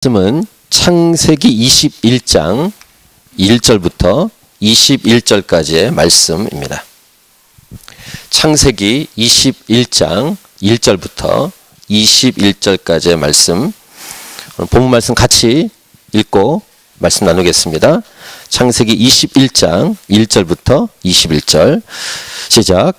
말씀은 창세기 21장 1절부터 21절까지의 말씀입니다. 창세기 21장 1절부터 21절까지의 말씀, 본문 말씀 같이 읽고 말씀 나누겠습니다. 창세기 21장 1절부터 21절 시작.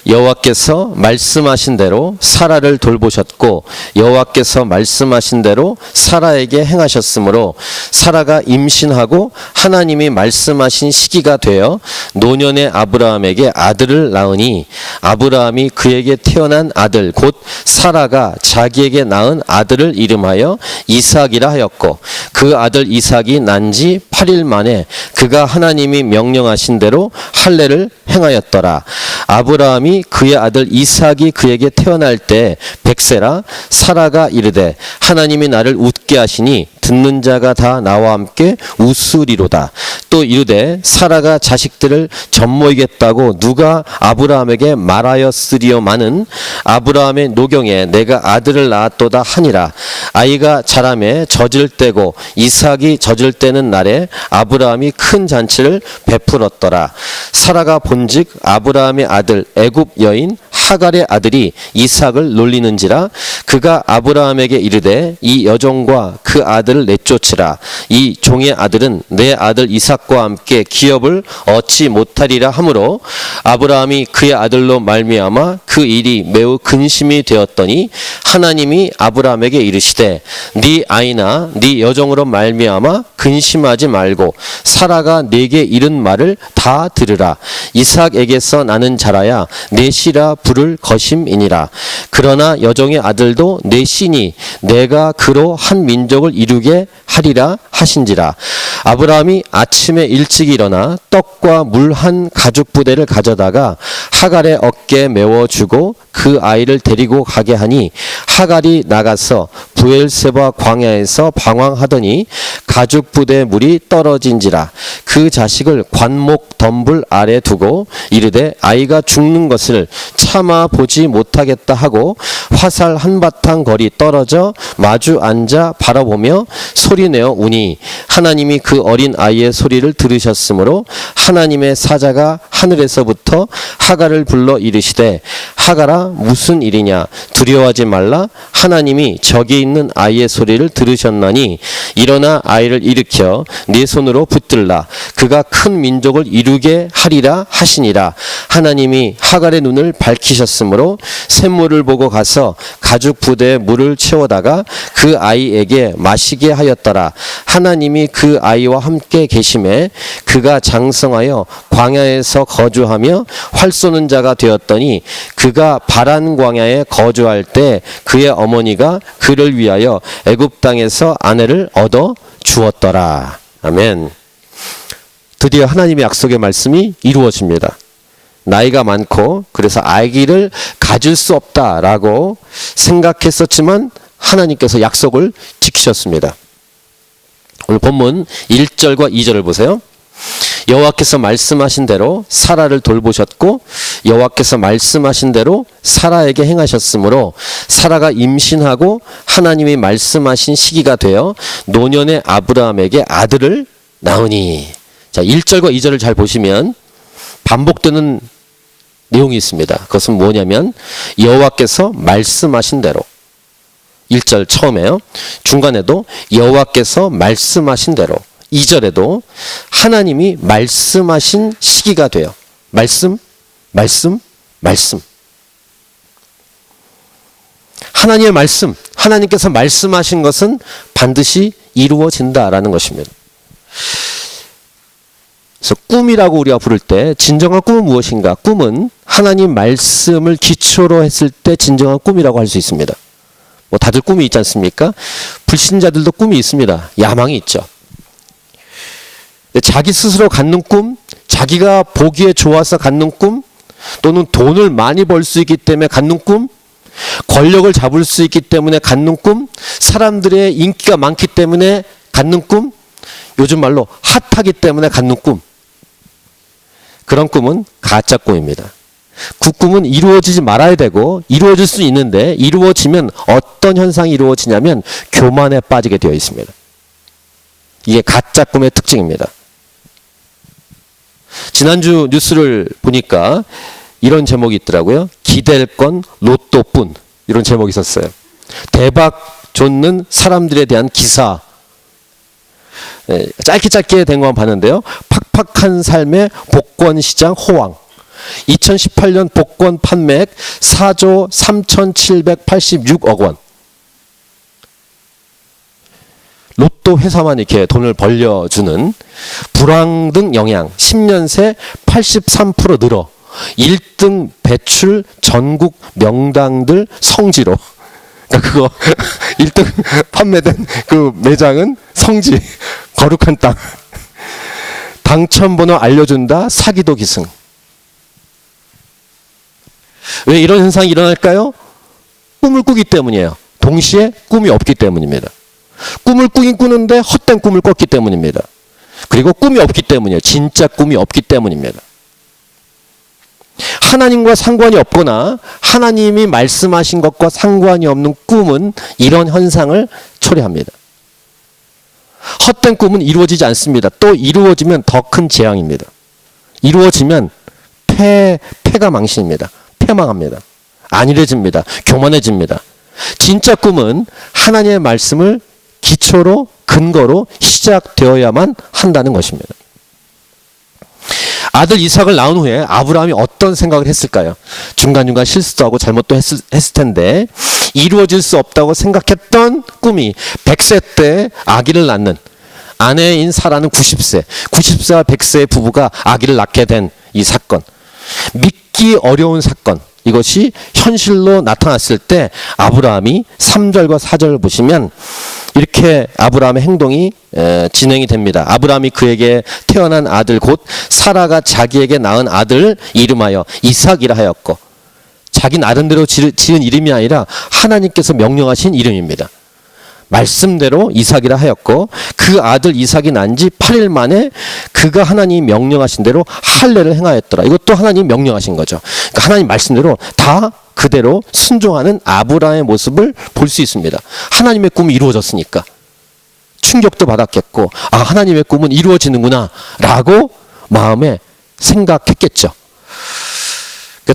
여호와께서 말씀하신 대로 사라를 돌보셨고 여호와께서 말씀하신 대로 사라에게 행하셨으므로 사라가 임신하고 하나님이 말씀하신 시기가 되어 노년의 아브라함에게 아들을 낳으니 아브라함이 그에게 태어난 아들 곧 사라가 자기에게 낳은 아들을 이름하여 이삭이라 하였고 그 아들 이삭이 난 지 8일 만에 그가 하나님이 명령하신 대로 할례를 행하였더라. 아브라함이 그의 아들 이삭이 그에게 태어날 때 100세라. 사라가 이르되 하나님이 나를 웃게 하시니 듣는 자가 다 나와 함께 웃으리로다. 또 이르되 사라가 자식들을 젖모이겠다고 누가 아브라함에게 말하였으리요마는 아브라함의 노경에 내가 아들을 낳았도다 하니라. 아이가 자라매 젖을 때고 이삭이 젖을 때는 날에 아브라함이 큰 잔치를 베풀었더라. 사라가 본즉 아브라함의 아들 애굽 여인 하갈의 아들이 이삭을 놀리는지라. 그가 아브라함에게 이르되 이 여종과 그 아들을 내쫓으라. 이 종의 아들은 내 아들 이삭과 함께 기업을 얻지 못하리라 하므로 아브라함이 그의 아들로 말미암아 그 일이 매우 근심이 되었더니 하나님이 아브라함에게 이르시되 네 아이나 네 여종으로 말미암아 근심하지 말고 사라가 네게 이른 말을 다 들으라. 이삭에게서 나는 자라야 내 씨라 부를 것임이니라. 그러나 여종의 아들도 내 씨니 내가 그로 한 민족을 이루게 하리라 하신지라. 아브라함이 아침에 일찍 일어나 떡과 물 한 가죽 부대를 가져다가 하갈의 어깨에 메워주고 그 아이를 데리고 가게 하니 하갈이 나가서 브엘세바 광야에서 방황하더니 가죽 부대의 물이 떨어진지라. 그 자식을 관목 덤불 아래 두고 이르되 아이가 죽는 것을 참아 보지 못하겠다 하고 화살 한바탕 거리 떨어져 마주 앉아 바라보며 소리내어 우니 하나님이 그 어린 아이의 소리를 들으셨으므로 하나님의 사자가 하늘에서부터 하갈을 불러 이르시되 하갈아 무슨 일이냐 두려워하지 말라. 하나님이 저기 있는 아이의 소리를 들으셨나니 일어나 아이를 일으켜 네 손으로 붙들라. 그가 큰 민족을 이루게 하리라 하시니라. 하나님이 하갈의 눈을 밝히셨으므로 샘물을 보고 가서 가죽 부대에 물을 채워다가 그 아이에게 마시게 하였더라. 하나님이 그 아이와 함께 계심에 그가 장성하여 광야에서 거주하며 활 쏘는 자가 되었더니 그가 바란 광야에 거주할 때 그의 어머니가 그를 위하여 애굽 땅에서 아내를 얻어 주었더라. 아멘. 드디어 하나님의 약속의 말씀이 이루어집니다. 나이가 많고 그래서 아기를 가질 수 없다라고 생각했었지만 하나님께서 약속을 지키셨습니다. 오늘 본문 1절과 2절을 보세요. 여호와께서 말씀하신 대로 사라를 돌보셨고 여호와께서 말씀하신 대로 사라에게 행하셨으므로 사라가 임신하고 하나님이 말씀하신 시기가 되어 노년의 아브라함에게 아들을 낳으니. 자, 1절과 2절을 잘 보시면 반복되는 내용이 있습니다. 그것은 뭐냐면 여호와께서 말씀하신 대로 1절 처음에요. 중간에도 여호와께서 말씀하신 대로 2절에도 하나님이 말씀하신 시기가 돼요. 말씀. 하나님의 말씀, 하나님께서 말씀하신 것은 반드시 이루어진다라는 것입니다. 그래서 꿈이라고 우리가 부를 때 진정한 꿈은 무엇인가? 꿈은 하나님 말씀을 기초로 했을 때 진정한 꿈이라고 할 수 있습니다. 뭐 다들 꿈이 있지 않습니까? 불신자들도 꿈이 있습니다. 야망이 있죠. 자기 스스로 갖는 꿈, 자기가 보기에 좋아서 갖는 꿈, 또는 돈을 많이 벌 수 있기 때문에 갖는 꿈, 권력을 잡을 수 있기 때문에 갖는 꿈, 사람들의 인기가 많기 때문에 갖는 꿈, 요즘 말로 핫하기 때문에 갖는 꿈. 그런 꿈은 가짜 꿈입니다. 그 꿈은 이루어지지 말아야 되고 이루어질 수 있는데 이루어지면 어떤 현상이 이루어지냐면 교만에 빠지게 되어 있습니다. 이게 가짜 꿈의 특징입니다. 지난주 뉴스를 보니까 이런 제목이 있더라고요. 기댈 건 로또뿐, 이런 제목이 있었어요. 대박 좇는 사람들에 대한 기사. 짧게 된 것만 봤는데요. 팍팍한 삶의 복권 시장 호황. 2018년 복권 판매액 4조 3,786억 원. 로또 회사만 이렇게 돈을 벌려주는 불황등 영향. 10년 새 83% 늘어 1등 배출 전국 명당들 성지로. 그러니까 그거 1등 판매된 그 매장은 성지, 거룩한 땅. 당첨번호 알려준다, 사기도 기승. 왜 이런 현상이 일어날까요? 꿈을 꾸기 때문이에요. 동시에 꿈이 없기 때문입니다. 꿈을 꾸긴 꾸는데 헛된 꿈을 꿨기 때문입니다. 그리고 꿈이 없기 때문이에요. 진짜 꿈이 없기 때문입니다. 하나님과 상관이 없거나 하나님이 말씀하신 것과 상관이 없는 꿈은 이런 현상을 초래합니다. 헛된 꿈은 이루어지지 않습니다. 또 이루어지면 더 큰 재앙입니다. 이루어지면 패가 망신입니다. 패망합니다. 안일해집니다. 교만해집니다. 진짜 꿈은 하나님의 말씀을 기초로 근거로 시작되어야만 한다는 것입니다. 아들 이삭을 낳은 후에 아브라함이 어떤 생각을 했을까요? 중간중간 실수도 하고 잘못도 했을 텐데 이루어질 수 없다고 생각했던 꿈이 100세 때 아기를 낳는, 아내인 사라는 90세, 90세와 100세의 부부가 아기를 낳게 된 이 사건, 믿기 어려운 사건, 이것이 현실로 나타났을 때 아브라함이 3절과 4절을 보시면 이렇게 아브라함의 행동이 진행이 됩니다. 아브라함이 그에게 태어난 아들 곧 사라가 자기에게 낳은 아들 이름하여 이삭이라 하였고, 자기 나름대로 지은 이름이 아니라 하나님께서 명령하신 이름입니다. 말씀대로 이삭이라 하였고, 그 아들 이삭이 난 지 8일 만에 그가 하나님이 명령하신 대로 할례를 행하였더라. 이것도 하나님이 명령하신 거죠. 그러니까 하나님 말씀대로 다 그대로 순종하는 아브라함의 모습을 볼 수 있습니다. 하나님의 꿈이 이루어졌으니까 충격도 받았겠고, 아, 하나님의 꿈은 이루어지는구나 라고 마음에 생각했겠죠.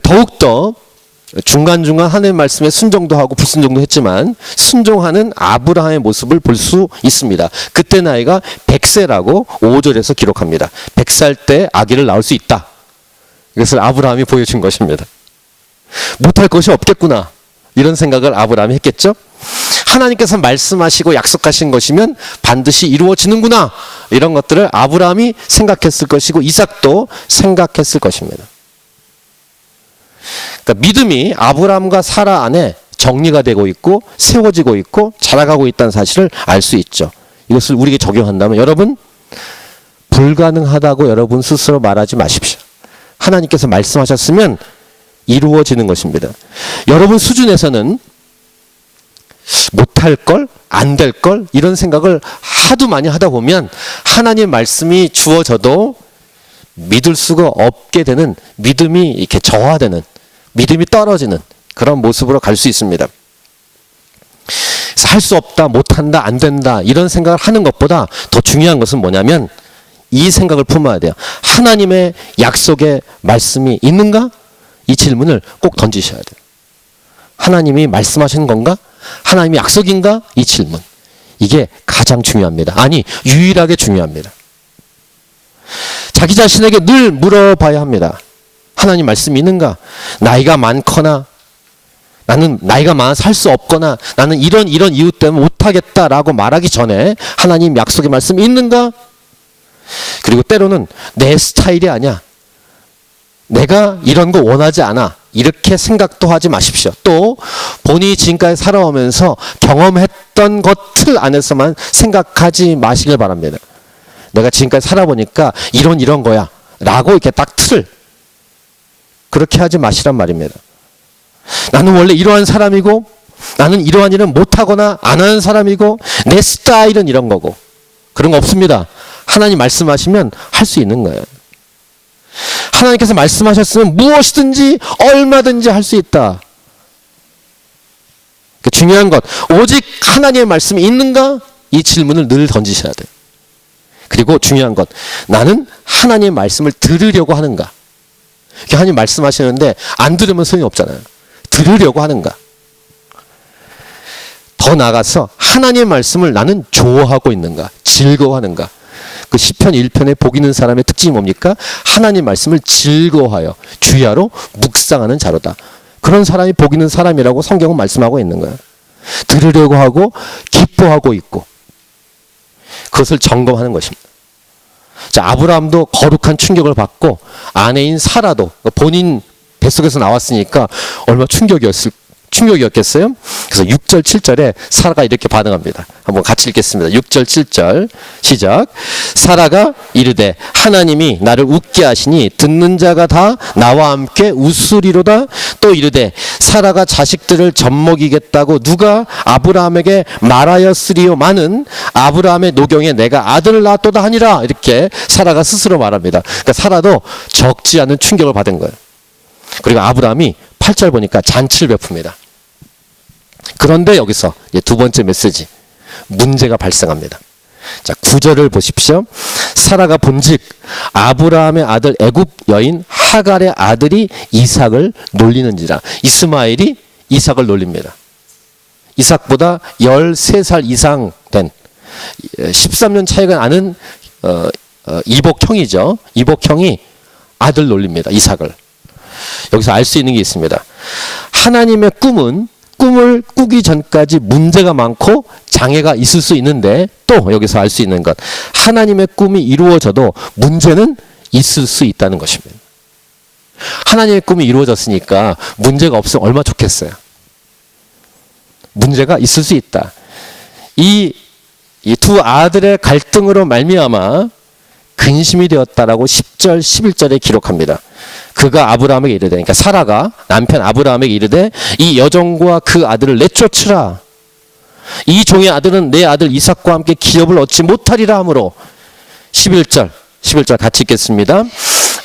더욱더 중간중간 하나님의 말씀에 순종도 하고 불순종도 했지만 순종하는 아브라함의 모습을 볼 수 있습니다. 그때 나이가 100세라고 5절에서 기록합니다. 100살 때 아기를 낳을 수 있다. 이것을 아브라함이 보여준 것입니다. 못할 것이 없겠구나, 이런 생각을 아브라함이 했겠죠. 하나님께서 말씀하시고 약속하신 것이면 반드시 이루어지는구나, 이런 것들을 아브라함이 생각했을 것이고 이삭도 생각했을 것입니다. 그러니까 믿음이 아브라함과 사라 안에 정리가 되고 있고 세워지고 있고 자라가고 있다는 사실을 알 수 있죠. 이것을 우리에게 적용한다면 여러분, 불가능하다고 여러분 스스로 말하지 마십시오. 하나님께서 말씀하셨으면 이루어지는 것입니다. 여러분 수준에서는 못할 걸, 안 될 걸, 이런 생각을 하도 많이 하다 보면 하나님의 말씀이 주어져도 믿을 수가 없게 되는, 믿음이 이렇게 저하되는, 믿음이 떨어지는 그런 모습으로 갈 수 있습니다. 할 수 없다, 못한다, 안 된다, 이런 생각을 하는 것보다 더 중요한 것은 뭐냐면 이 생각을 품어야 돼요. 하나님의 약속의 말씀이 있는가? 이 질문을 꼭 던지셔야 돼요. 하나님이 말씀하신 건가? 하나님이 약속인가? 이 질문. 이게 가장 중요합니다. 아니, 유일하게 중요합니다. 자기 자신에게 늘 물어봐야 합니다. 하나님 말씀이 있는가? 나이가 많거나 나는 나이가 많아서 할 수 없거나 나는 이런 이유 때문에 못하겠다라고 말하기 전에 하나님 약속의 말씀이 있는가? 그리고 때로는 내 스타일이 아니야, 내가 이런 거 원하지 않아, 이렇게 생각도 하지 마십시오. 또 본인이 지금까지 살아오면서 경험했던 것들 안에서만 생각하지 마시길 바랍니다. 내가 지금까지 살아보니까 이런 거야 라고 이렇게 딱 틀을 그렇게 하지 마시란 말입니다. 나는 원래 이러한 사람이고 나는 이러한 일은 못하거나 안 하는 사람이고 내 스타일은 이런 거고, 그런 거 없습니다. 하나님 말씀하시면 할 수 있는 거예요. 하나님께서 말씀하셨으면 무엇이든지 얼마든지 할 수 있다. 중요한 것, 오직 하나님의 말씀이 있는가? 이 질문을 늘 던지셔야 돼요. 그리고 중요한 것, 나는 하나님의 말씀을 들으려고 하는가? 하나님 말씀하시는데 안 들으면 소용이 없잖아요. 들으려고 하는가? 더 나아가서 하나님의 말씀을 나는 좋아하고 있는가? 즐거워하는가? 그 시편 1편에 복 있는 사람의 특징이 뭡니까? 하나님 말씀을 즐거워하여 주야로 묵상하는 자로다. 그런 사람이 복 있는 사람이라고 성경은 말씀하고 있는 거예요. 들으려고 하고 기뻐하고 있고 그것을 점검하는 것입니다. 자, 아브라함도 거룩한 충격을 받고 아내인 사라도 본인 뱃속에서 나왔으니까 얼마나 충격이었겠어요? 그래서 6절 7절에 사라가 이렇게 반응합니다. 한번 같이 읽겠습니다. 6절 7절 시작. 사라가 이르되 하나님이 나를 웃게 하시니 듣는 자가 다 나와 함께 웃으리로다. 또 이르되 사라가 자식들을 젖먹이겠다고 누가 아브라함에게 말하였으리요마는 아브라함의 노경에 내가 아들을 낳았도다 하니라. 이렇게 사라가 스스로 말합니다. 그러니까 사라도 적지 않은 충격을 받은 거예요. 그리고 아브라함이 8절 보니까 잔치를 베풉니다. 그런데 여기서 두 번째 메시지, 문제가 발생합니다. 자, 9절을 보십시오. 사라가 본즉 아브라함의 아들 애굽 여인 하갈의 아들이 이삭을 놀리는지라. 이스마엘이 이삭을 놀립니다. 이삭보다 13살 이상 된 13년 차이가 나는 이복형이죠. 이복형이 아들 놀립니다. 이삭을. 여기서 알 수 있는 게 있습니다. 하나님의 꿈을 꾸기 전까지 문제가 많고 장애가 있을 수 있는데 또 여기서 알 수 있는 것, 하나님의 꿈이 이루어져도 문제는 있을 수 있다는 것입니다. 하나님의 꿈이 이루어졌으니까 문제가 없으면 얼마나 좋겠어요. 문제가 있을 수 있다. 이 두 아들의 갈등으로 말미암아 근심이 되었다라고 10절 11절에 기록합니다. 그가 아브라함에게 이르되, 그러니까 사라가 남편 아브라함에게 이르되 이 여종과 그 아들을 내쫓으라. 이 종의 아들은 내 아들 이삭과 함께 기업을 얻지 못하리라 하므로 11절 같이 읽겠습니다.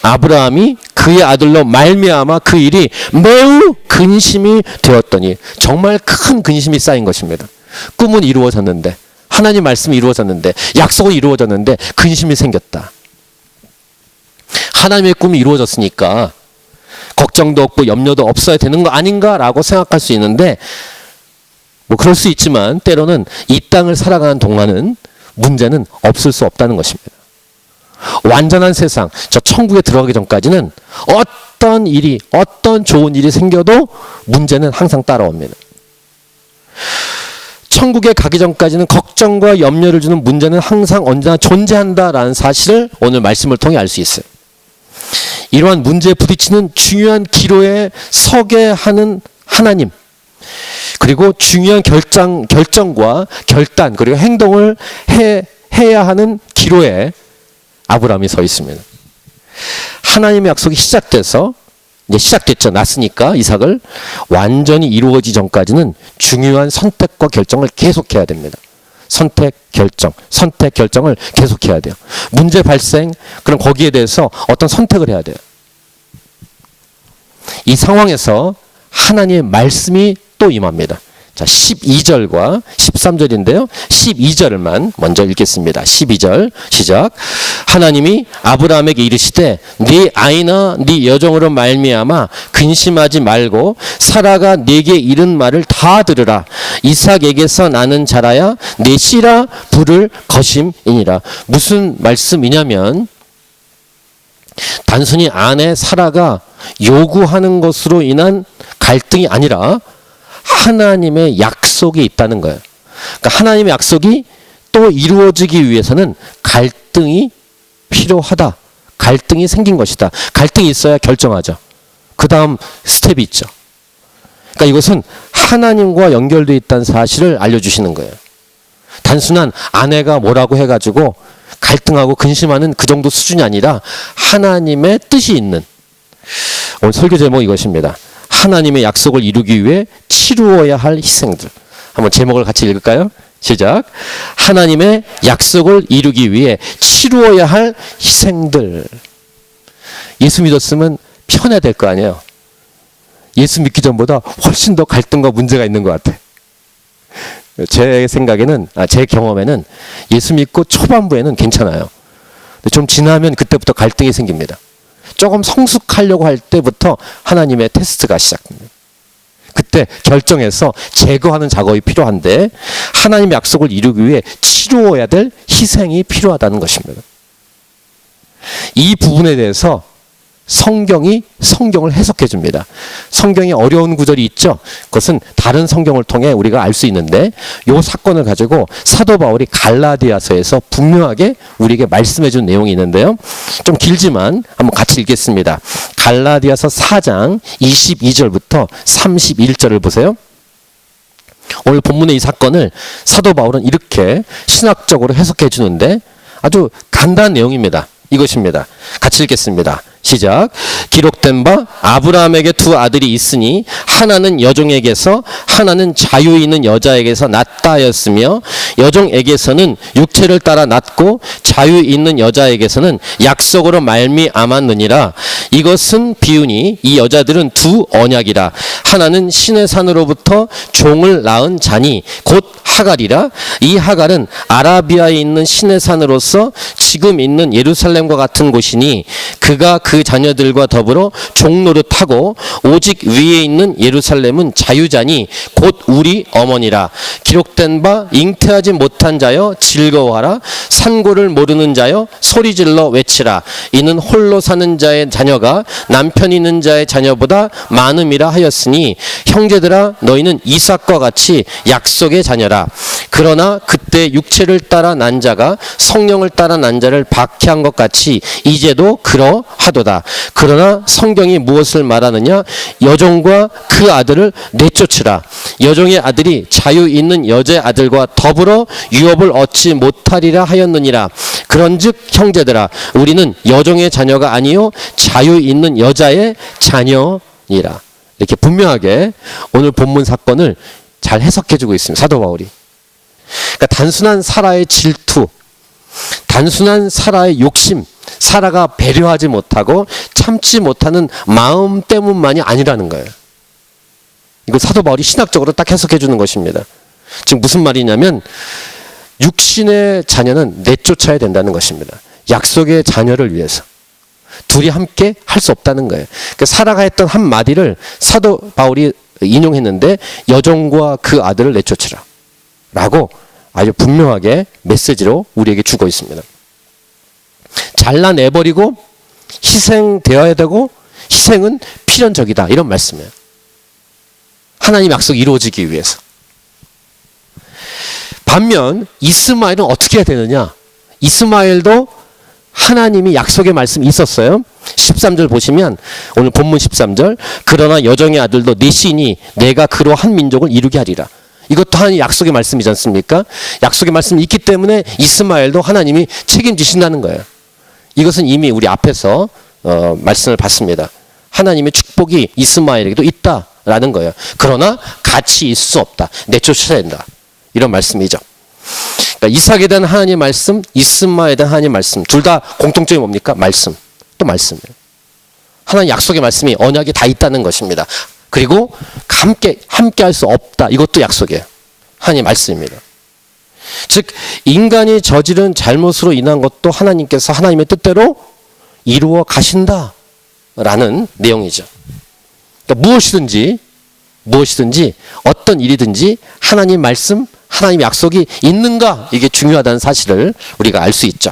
아브라함이 그의 아들로 말미암아 그 일이 매우 근심이 되었더니, 정말 큰 근심이 쌓인 것입니다. 꿈은 이루어졌는데, 하나님 말씀이 이루어졌는데, 약속은 이루어졌는데 근심이 생겼다. 하나님의 꿈이 이루어졌으니까 걱정도 없고 염려도 없어야 되는 거 아닌가라고 생각할 수 있는데, 뭐 그럴 수 있지만 때로는 이 땅을 살아가는 동안은 문제는 없을 수 없다는 것입니다. 완전한 세상, 저 천국에 들어가기 전까지는 어떤 일이, 어떤 좋은 일이 생겨도 문제는 항상 따라옵니다. 천국에 가기 전까지는 걱정과 염려를 주는 문제는 항상 언제나 존재한다라는 사실을 오늘 말씀을 통해 알 수 있어요. 이러한 문제에 부딪히는 중요한 기로에 서게 하는 하나님, 그리고 중요한 결정과 결단, 그리고 행동을 해야 하는 기로에 아브라함이 서 있습니다. 하나님의 약속이 이제 시작됐죠. 낳았으니까 이삭을. 완전히 이루어지기 전까지는 중요한 선택과 결정을 계속해야 됩니다. 선택, 결정을 계속해야 돼요. 문제 발생, 그럼 거기에 대해서 어떤 선택을 해야 돼요. 이 상황에서 하나님의 말씀이 또 임합니다. 자, 12절과 13절인데요. 12절만 먼저 읽겠습니다. 12절 시작. 하나님이 아브라함에게 이르시되 네 아이나 네 여종으로 말미암아 근심하지 말고 사라가 네게 이른 말을 다 들으라. 이삭에게서 나는 자라야 네 씨라 부를 것임이니라. 무슨 말씀이냐면, 단순히 아내 사라가 요구하는 것으로 인한 갈등이 아니라 하나님의 약속이 있다는 거예요. 그러니까 하나님의 약속이 또 이루어지기 위해서는 갈등이 필요하다. 갈등이 생긴 것이다. 갈등이 있어야 결정하죠. 그 다음 스텝이 있죠. 그러니까 이것은 하나님과 연결되어 있다는 사실을 알려주시는 거예요. 단순한 아내가 뭐라고 해가지고 갈등하고 근심하는 그 정도 수준이 아니라 하나님의 뜻이 있는, 오늘 설교 제목은 이것입니다. 하나님의 약속을 이루기 위해 치루어야 할 희생들. 한번 제목을 같이 읽을까요? 시작. 하나님의 약속을 이루기 위해 치루어야 할 희생들. 예수 믿었으면 편해야 될 거 아니에요. 예수 믿기 전보다 훨씬 더 갈등과 문제가 있는 것 같아. 제 생각에는, 제 경험에는 예수 믿고 초반부에는 괜찮아요. 근데 좀 지나면 그때부터 갈등이 생깁니다. 조금 성숙하려고 할 때부터 하나님의 테스트가 시작됩니다. 그때 결정해서 제거하는 작업이 필요한데 하나님의 약속을 이루기 위해 치루어야 될 희생이 필요하다는 것입니다. 이 부분에 대해서 성경을 해석해 줍니다. 성경에 어려운 구절이 있죠. 그것은 다른 성경을 통해 우리가 알 수 있는데 이 사건을 가지고 사도 바울이 갈라디아서에서 분명하게 우리에게 말씀해 준 내용이 있는데요. 좀 길지만 한번 같이 읽겠습니다. 갈라디아서 4장 22절부터 31절을 보세요. 오늘 본문의 이 사건을 사도 바울은 이렇게 신학적으로 해석해 주는데 아주 간단한 내용입니다. 이것입니다. 같이 읽겠습니다. 시작. 기록된 바 아브라함에게 두 아들이 있으니 하나는 여종에게서 하나는 자유 있는 여자에게서 낳다 하였으며 여종에게서는 육체를 따라 낳고 자유 있는 여자에게서는 약속으로 말미암았느니라. 이것은 비유니 이 여자들은 두 언약이라. 하나는 신의 산으로부터 종을 낳은 자니 곧 하갈이라. 이 하갈은 아라비아에 있는 신의 산으로서 지금 있는 예루살렘과 같은 곳이니 그가 그 자녀들과 더불어 종노릇하고 오직 위에 있는 예루살렘은 자유자니 곧 우리 어머니라. 기록된 바 잉태하지 못한 자여 즐거워하라. 산고를 모르는 자여 소리질러 외치라. 이는 홀로 사는 자의 자녀가 남편 있는 자의 자녀보다 많음이라 하였으니 형제들아 너희는 이삭과 같이 약속의 자녀라. 그러나 그때 육체를 따라 난 자가 성령을 따라 난 자를 박해한 것 같이 이제도 그러하도다. 그러나 성경이 무엇을 말하느냐? 여종과 그 아들을 내쫓으라. 여종의 아들이 자유 있는 여자의 아들과 더불어 유업을 얻지 못하리라 하였느니라. 그런즉 형제들아 우리는 여종의 자녀가 아니요 자유 있는 여자의 자녀니라. 이렇게 분명하게 오늘 본문 사건을 잘 해석해주고 있습니다. 사도 바울이. 그러니까 단순한 사라의 질투, 단순한 사라의 욕심, 사라가 배려하지 못하고 참지 못하는 마음 때문만이 아니라는 거예요. 이거 사도 바울이 신학적으로 딱 해석해 주는 것입니다. 지금 무슨 말이냐면 육신의 자녀는 내쫓아야 된다는 것입니다. 약속의 자녀를 위해서. 둘이 함께 할 수 없다는 거예요. 그러니까 사라가 했던 한마디를 사도 바울이 인용했는데 여종과 그 아들을 내쫓으라 라고 아주 분명하게 메시지로 우리에게 주고 있습니다. 잘라내버리고 희생되어야 되고 희생은 필연적이다 이런 말씀이에요. 하나님 약속이 이루어지기 위해서. 반면 이스마엘은 어떻게 해야 되느냐? 이스마엘도 하나님이 약속의 말씀이 있었어요. 13절 보시면 오늘 본문 13절 그러나 여종의 아들도 내 씨니 내가 그로 한 민족을 이루게 하리라. 이것도 하나님 약속의 말씀이지 않습니까? 약속의 말씀이 있기 때문에 이스마엘도 하나님이 책임지신다는 거예요. 이것은 이미 우리 앞에서 말씀을 봤습니다. 하나님의 축복이 이스마엘에게도 있다라는 거예요. 그러나 같이 있을 수 없다. 내쫓아야 된다. 이런 말씀이죠. 그러니까 이삭에 대한 하나님의 말씀, 이스마엘에 대한 하나님의 말씀 둘 다 공통점이 뭡니까? 말씀. 또 말씀이에요. 하나님 약속의 말씀이 언약이 다 있다는 것입니다. 그리고 함께 할 수 없다. 이것도 약속이에요. 하나님의 말씀입니다. 즉 인간이 저지른 잘못으로 인한 것도 하나님께서 하나님의 뜻대로 이루어 가신다라는 내용이죠. 그러니까 무엇이든지 어떤 일이든지 하나님 말씀, 하나님 약속이 있는가 이게 중요하다는 사실을 우리가 알 수 있죠.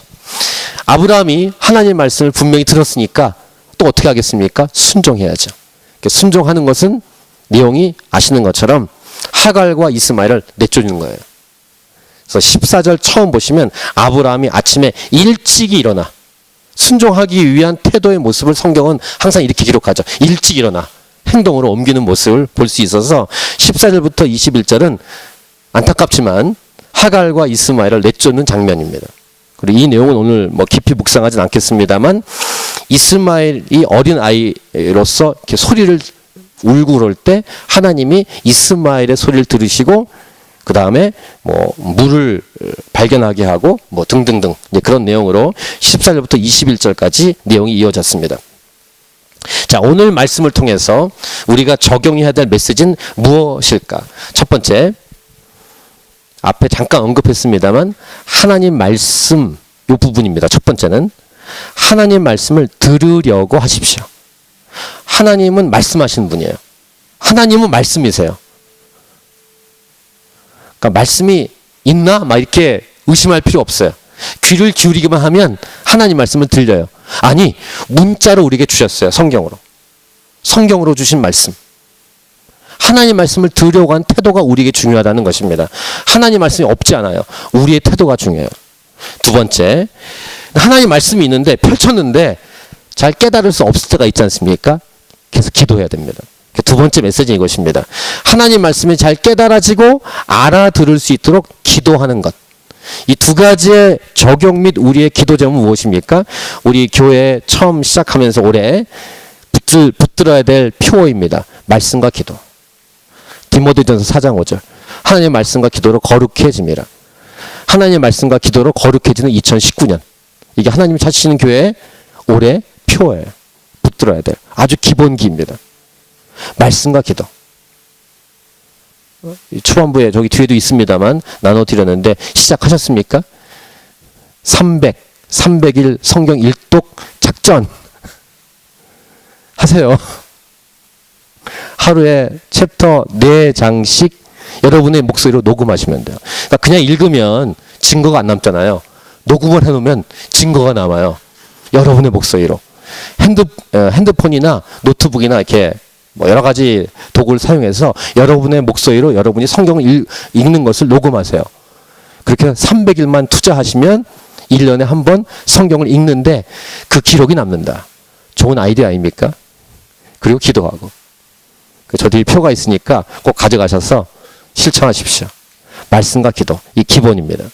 아브라함이 하나님 말씀을 분명히 들었으니까 또 어떻게 하겠습니까? 순종해야죠. 순종하는 것은 내용이 아시는 것처럼 하갈과 이스마엘을 내쫓는 거예요. 그래서 14절 처음 보시면 아브라함이 아침에 일찍이 일어나 순종하기 위한 태도의 모습을 성경은 항상 이렇게 기록하죠. 일찍 일어나 행동으로 옮기는 모습을 볼 수 있어서 14절부터 21절은 안타깝지만 하갈과 이스마엘을 내쫓는 장면입니다. 그리고 이 내용은 오늘 깊이 묵상하진 않겠습니다만 이스마엘이 어린 아이로서 이렇게 소리를 울고 그럴 때 하나님이 이스마엘의 소리를 들으시고 그 다음에 물을 발견하게 하고 등등등 그런 내용으로 14절부터 21절까지 내용이 이어졌습니다. 자, 오늘 말씀을 통해서 우리가 적용해야 될 메시지는 무엇일까? 첫 번째, 앞에 잠깐 언급했습니다만 하나님 말씀 이 부분입니다. 첫 번째는 하나님 말씀을 들으려고 하십시오. 하나님은 말씀하시는 분이에요. 하나님은 말씀이세요. 그러니까 말씀이 있나? 막 이렇게 의심할 필요 없어요. 귀를 기울이기만 하면 하나님 말씀을 들려요. 아니, 문자로 우리에게 주셨어요. 성경으로. 성경으로 주신 말씀. 하나님 말씀을 들으려고 하는 태도가 우리에게 중요하다는 것입니다. 하나님 말씀이 없지 않아요. 우리의 태도가 중요해요. 두 번째, 하나님 말씀이 있는데 펼쳤는데 잘 깨달을 수 없을 때가 있지 않습니까? 그래서 기도해야 됩니다. 두 번째 메시지는 이것입니다. 하나님 말씀이 잘 깨달아지고 알아들을 수 있도록 기도하는 것. 이 두 가지의 적용 및 우리의 기도 제목은 무엇입니까? 우리 교회 처음 시작하면서 올해 붙들어야 될 표어입니다. 말씀과 기도. 디모데전서 4장 5절. 하나님의 말씀과 기도로 거룩해집니다. 하나님의 말씀과 기도로 거룩해지는 2019년. 이게 하나님이 찾으시는 교회의 올해 표어예요. 붙들어야 돼요. 아주 기본기입니다. 말씀과 기도. 초반부에 저기 뒤에도 있습니다만 나눠드렸는데 시작하셨습니까? 300일 성경 일독 작전 하세요. 하루에 챕터 4장씩 여러분의 목소리로 녹음하시면 돼요. 그러니까 그냥 읽으면 증거가 안 남잖아요. 녹음을 해놓으면 증거가 남아요. 여러분의 목소리로. 핸드폰이나 노트북이나 이렇게 뭐 여러 가지 도구를 사용해서 여러분의 목소리로 여러분이 성경을 읽는 것을 녹음하세요. 그렇게 300일만 투자하시면 1년에 한 번 성경을 읽는데 그 기록이 남는다. 좋은 아이디어 아닙니까? 그리고 기도하고. 저들이 표가 있으니까 꼭 가져가셔서 실천하십시오. 말씀과 기도. 이 기본입니다.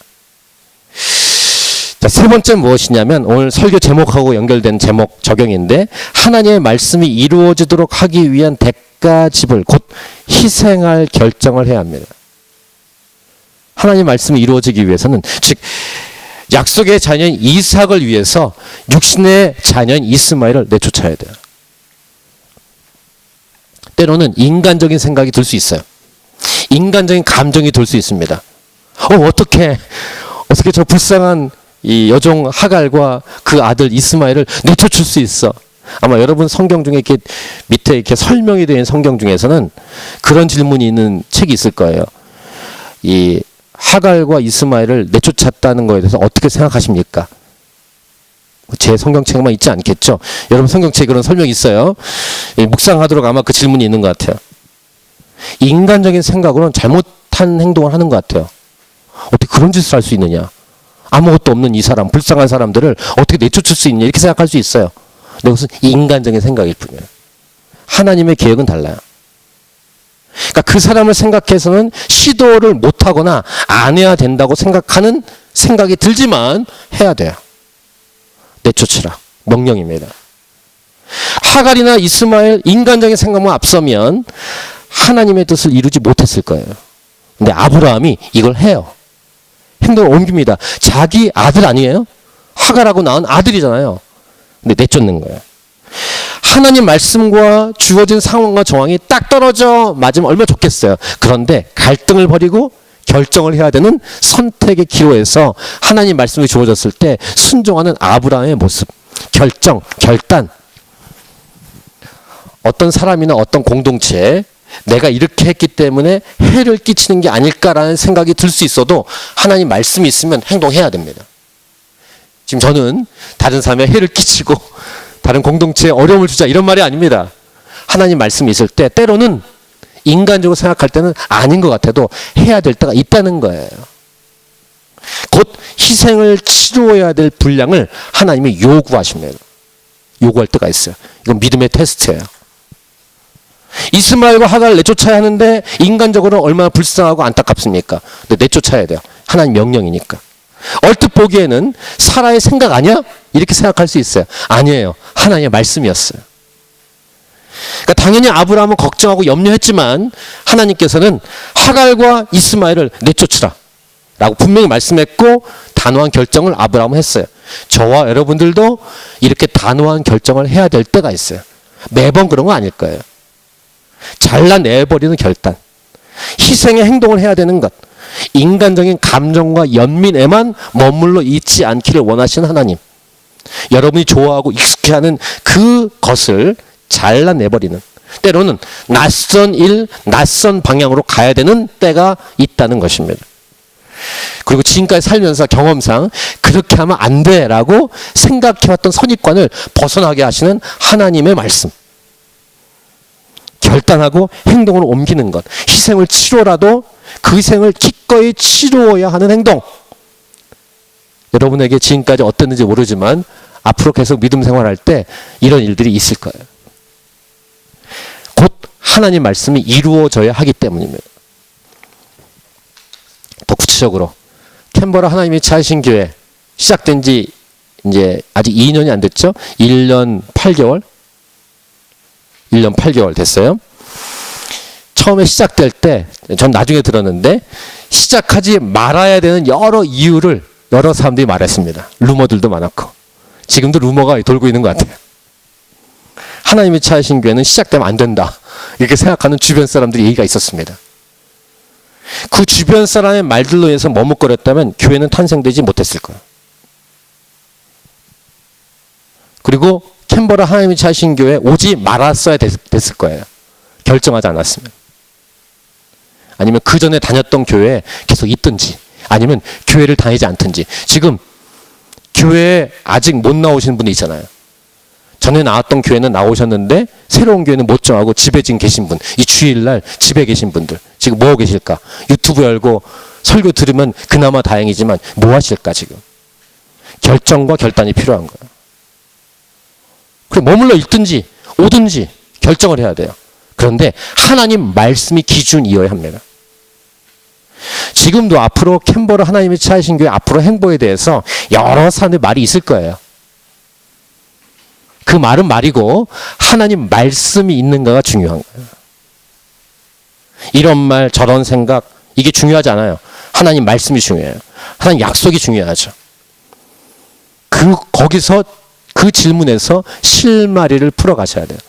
자, 세 번째 무엇이냐면 오늘 설교 제목하고 연결된 제목 적용인데 하나님의 말씀이 이루어지도록 하기 위한 대가지불 곧 희생할 결정을 해야 합니다. 하나님의 말씀이 이루어지기 위해서는 즉 약속의 자녀인 이삭을 위해서 육신의 자녀인 이스마엘을 내쫓아야 돼요. 때로는 인간적인 생각이 들 수 있어요. 인간적인 감정이 들 수 있습니다. 어떻게 저 불쌍한 이 여종 하갈과 그 아들 이스마엘을 내쫓을 수 있어? 아마 여러분 성경 중에 이렇게 밑에 이렇게 설명이 되어 있는 성경 중에서는 그런 질문이 있는 책이 있을 거예요. 이 하갈과 이스마엘을 내쫓았다는 거에 대해서 어떻게 생각하십니까? 제 성경책에만 있지 않겠죠? 여러분 성경책에 그런 설명이 있어요. 묵상하도록 아마 그 질문이 있는 것 같아요. 인간적인 생각으로는 잘못한 행동을 하는 것 같아요. 어떻게 그런 짓을 할 수 있느냐? 아무것도 없는 이 사람, 불쌍한 사람들을 어떻게 내쫓을 수 있냐? 이렇게 생각할 수 있어요. 근데 그것은 인간적인 생각일 뿐이에요. 하나님의 계획은 달라요. 그러니까 그 사람을 생각해서는 시도를 못하거나 안 해야 된다고 생각하는 생각이 들지만 해야 돼요. 내쫓으라. 명령입니다. 하갈이나 이스마엘 인간적인 생각만 앞서면 하나님의 뜻을 이루지 못했을 거예요. 근데 아브라함이 이걸 해요. 행동을 옮깁니다. 자기 아들 아니에요? 하갈하고 낳은 아들이잖아요. 근데 내쫓는 거예요. 하나님 말씀과 주어진 상황과 정황이 딱 떨어져 맞으면 얼마나 좋겠어요. 그런데 갈등을 벌이고 결정을 해야 되는 선택의 기로에서 하나님 말씀이 주어졌을 때 순종하는 아브라함의 모습, 결정, 결단. 어떤 사람이나 어떤 공동체에 내가 이렇게 했기 때문에 해를 끼치는 게 아닐까라는 생각이 들 수 있어도 하나님 말씀이 있으면 행동해야 됩니다. 지금 저는 다른 사람에 해를 끼치고 다른 공동체에 어려움을 주자 이런 말이 아닙니다. 하나님 말씀이 있을 때 때로는 인간적으로 생각할 때는 아닌 것 같아도 해야 될 때가 있다는 거예요. 곧 희생을 치루어야 될 분량을 하나님이 요구하십니다. 요구할 때가 있어요. 이건 믿음의 테스트예요. 이스마엘과 하갈을 내쫓아야 하는데 인간적으로 얼마나 불쌍하고 안타깝습니까? 근데 내쫓아야 돼요. 하나님 명령이니까. 얼뜻 보기에는 사라의 생각 아니야? 이렇게 생각할 수 있어요. 아니에요. 하나님의 말씀이었어요. 그러니까 당연히 아브라함은 걱정하고 염려했지만 하나님께서는 하갈과 이스마엘을 내쫓으라 라고 분명히 말씀했고 단호한 결정을 아브라함은 했어요. 저와 여러분들도 이렇게 단호한 결정을 해야 될 때가 있어요. 매번 그런 거 아닐 거예요. 잘라내버리는 결단. 희생의 행동을 해야 되는 것. 인간적인 감정과 연민에만 머물러 있지 않기를 원하시는 하나님. 여러분이 좋아하고 익숙해하는 그것을 잘라내버리는, 때로는 낯선 일, 낯선 방향으로 가야 되는 때가 있다는 것입니다. 그리고 지금까지 살면서 경험상 그렇게 하면 안 돼라고 생각해왔던 선입관을 벗어나게 하시는 하나님의 말씀. 결단하고 행동으로 옮기는 것. 희생을 치러라도 그 희생을 기꺼이 치루어야 하는 행동. 여러분에게 지금까지 어땠는지 모르지만 앞으로 계속 믿음 생활할 때 이런 일들이 있을 거예요. 곧 하나님 말씀이 이루어져야 하기 때문입니다. 더 구체적으로 캔버라 하나님이 차신 교회 시작된 지 이제 아직 2년이 안 됐죠? 1년 8개월 됐어요. 처음에 시작될 때 전 나중에 들었는데 시작하지 말아야 되는 여러 이유를 여러 사람들이 말했습니다. 루머들도 많았고 지금도 루머가 돌고 있는 것 같아요. 하나님이 차신 교회는 시작되면 안 된다 이렇게 생각하는 주변 사람들이 얘기가 있었습니다. 그 주변 사람의 말들로 해서 머뭇거렸다면 교회는 탄생되지 못했을 거예요. 그리고 캔버라 하나님이 차신 교회 오지 말았어야 됐을 거예요. 결정하지 않았으면. 아니면 그 전에 다녔던 교회에 계속 있든지 아니면 교회를 다니지 않든지. 지금 교회에 아직 못 나오시는 분이 있잖아요. 전에 나왔던 교회는 나오셨는데 새로운 교회는 못 정하고 집에 지금 계신 분, 이 주일날 집에 계신 분들 지금 뭐 하고 계실까? 유튜브 열고 설교 들으면 그나마 다행이지만 뭐 하실까 지금? 결정과 결단이 필요한 거예요. 그래 머물러 있든지 오든지 결정을 해야 돼요. 그런데 하나님 말씀이 기준이어야 합니다. 지금도 앞으로 캔버라 하나님이 차이신 교회 앞으로 행보에 대해서 여러 사람들의 말이 있을 거예요. 그 말은 말이고 하나님 말씀이 있는가가 중요한 거예요. 이런 말 저런 생각 이게 중요하지 않아요. 하나님 말씀이 중요해요. 하나님 약속이 중요하죠. 거기서 그 질문에서 실마리를 풀어가셔야 돼요.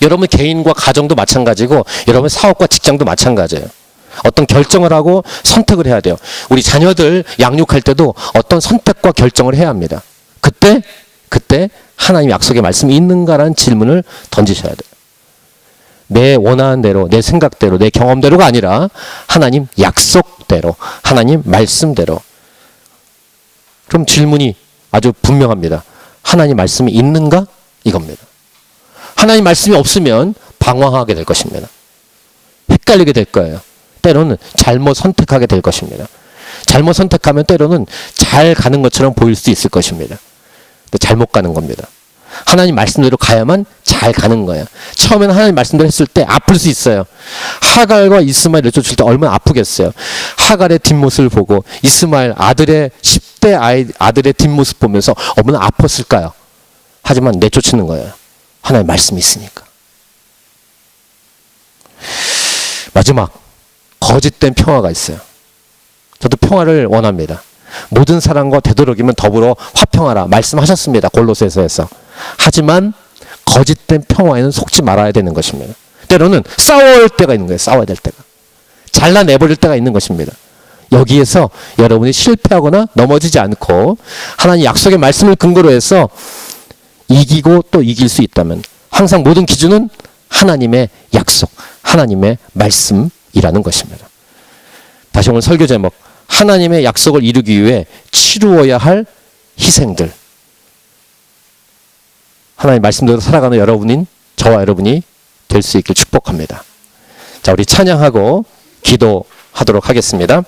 여러분 개인과 가정도 마찬가지고 여러분 사업과 직장도 마찬가지예요. 어떤 결정을 하고 선택을 해야 돼요. 우리 자녀들 양육할 때도 어떤 선택과 결정을 해야 합니다. 그때 하나님 약속의 말씀이 있는가라는 질문을 던지셔야 돼요. 내 원하는 대로, 내 생각대로, 내 경험대로가 아니라 하나님 약속대로, 하나님 말씀대로. 그럼 질문이 아주 분명합니다. 하나님 말씀이 있는가? 이겁니다. 하나님 말씀이 없으면 방황하게 될 것입니다. 헷갈리게 될 거예요. 때로는 잘못 선택하게 될 것입니다. 잘못 선택하면 때로는 잘 가는 것처럼 보일 수 있을 것입니다. 근데 잘못 가는 겁니다. 하나님 말씀대로 가야만 잘 가는 거예요. 처음에는 하나님 말씀대로 했을 때 아플 수 있어요. 하갈과 이스마엘을 쫓을 때 얼마나 아프겠어요. 하갈의 뒷모습을 보고 이스마엘 아들의 10대 아들의 뒷모습 보면서 얼마나 아팠을까요? 하지만 내쫓는 거예요. 하나님 말씀이 있으니까. 마지막 거짓된 평화가 있어요. 저도 평화를 원합니다. 모든 사람과 되도록이면 더불어 화평하라 말씀하셨습니다. 골로새서에서. 하지만 거짓된 평화에는 속지 말아야 되는 것입니다. 때로는 싸울 때가 있는 거예요. 싸워야 될 때가. 잘라내버릴 때가 있는 것입니다. 여기에서 여러분이 실패하거나 넘어지지 않고 하나님 약속의 말씀을 근거로 해서 이기고 또 이길 수 있다면 항상 모든 기준은 하나님의 약속, 하나님의 말씀이라는 것입니다. 다시 오늘 설교 제목, 하나님의 약속을 이루기 위해 치루어야 할 희생들. 하나님 말씀대로 살아가는 여러분인 저와 여러분이 될 수 있길 축복합니다. 자, 우리 찬양하고 기도하도록 하겠습니다.